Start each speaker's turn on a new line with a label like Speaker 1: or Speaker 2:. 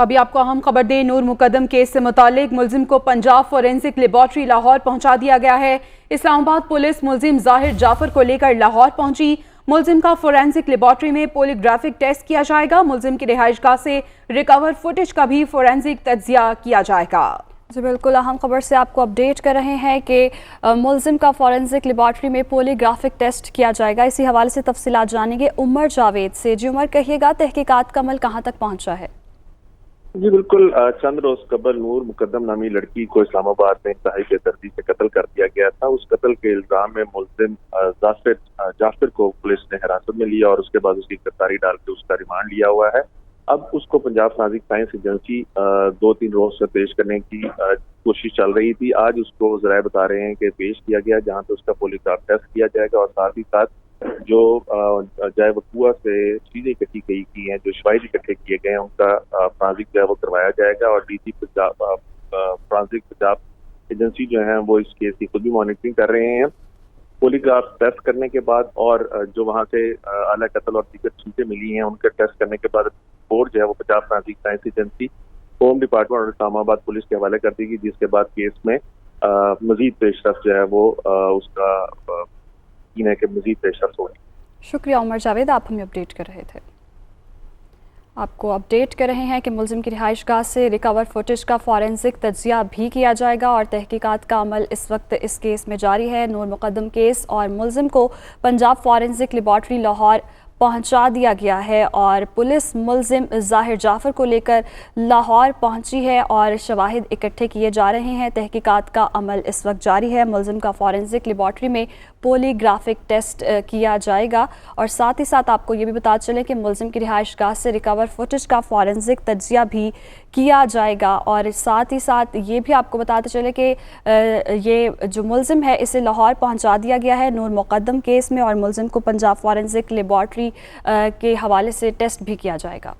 Speaker 1: अभी आपको अहम खबर दें, नूर मुकद्दम केस से मुतालिक मुलजिम को पंजाब फोरेंसिक लेबॉर्ट्री लाहौर पहुंचा दिया गया है। इस्लामाबाद पुलिस मुलजिम जाहिर जाफर को लेकर लाहौर पहुंची। मुलजिम का फोरेंसिक लेबॉर्ट्री में पोलीग्राफिक टेस्ट किया जाएगा। मुलजिम की रिहाइशगाह से रिकवर फुटेज का भी फोरेंसिक तज्जिया किया जाएगा।
Speaker 2: जी बिल्कुल, अहम खबर से आपको अपडेट कर रहे हैं कि मुलजिम का फोरेंसिक लेबॉर्ट्री में पोलीग्राफिक टेस्ट किया जाएगा। इसी हवाले से तफसीलात जानेंगे उमर जावेद से। जी उमर, कहिएगा तहकीकात का अमल कहाँ तक पहुँचा है?
Speaker 3: जी बिल्कुल, चंद रोज कबल नूर मुकद्दम नामी लड़की को इस्लामाबाद में इंतहाई बेदर्दी से कत्ल कर दिया गया था। उस कत्ल के इल्जाम में मुलजिम जाफिर को पुलिस ने हिरासत में लिया और उसके बाद उसकी गिरफ्तारी डाल के उसका रिमांड लिया हुआ है। अब उसको पंजाब फोरेंसिक साइंस एजेंसी 2-3 रोज से पेश करने की कोशिश चल रही थी। आज उसको जराए बता रहे हैं कि पेश किया गया, जहाँ पे उसका पोलीग्राफ टेस्ट किया जाएगा और साथ ही साथ जो जाए वकुआ से चीजें इकट्ठी की हैं, जो शवाहिद इकट्ठे किए गए हैं, उनका फोरेंसिक जो है वो करवाया जाएगा। और डीसी फोरेंसिक पंजाब एजेंसी जो है वो इस केस की खुद भी मॉनिटरिंग कर रहे हैं। पोलीग्राफ टेस्ट करने के बाद और जो वहाँ से आला कत्ल और दीगर चीजें मिली हैं उनके टेस्ट करने के बाद रिपोर्ट जो है वो Punjab forensic science agency, home department और इस्लामाबाद पुलिस के हवाले कर देगी, जिसके बाद केस में मजीद पेशरफ जो है वो उसका मजीद पेशरफ होगी।
Speaker 2: शुक्रिया उमर जावेद, आप हमें अपडेट कर रहे थे। आपको अपडेट कर रहे हैं कि मुलजिम की रिहाइशगाह से रिकवर फुटेज का फॉरेंसिक तज्जिया भी किया जाएगा और तहकीकात का अमल इस वक्त इस केस में जारी है। नूर मुकद्दम केस और मुलजिम को पंजाब फोरेंसिक लेबॉर्ट्री लाहौर पहुंचा दिया गया है और पुलिस मुलजिम जाहिर जाफर को लेकर लाहौर पहुंची है और शवाहिद इकट्ठे किए जा रहे हैं। तहकीकात का अमल इस वक्त जारी है। मुलजिम का फोरेंसिक लेबॉर्ट्री में पोलीग्राफिक टेस्ट किया जाएगा और साथ ही साथ आपको ये भी बता चलें कि मुलजिम की रिहाइशगाह से रिकवर फुटेज का फोरेंसिक तज्जिया भी किया जाएगा। और साथ ही साथ ये भी आपको बताते चले कि ये जो मुलजिम है इसे लाहौर पहुंचा दिया गया है नूर मुकद्दम केस में और मुलजिम को पंजाब फोरेंसिक लेबॉर्ट्री के हवाले से टेस्ट भी किया जाएगा।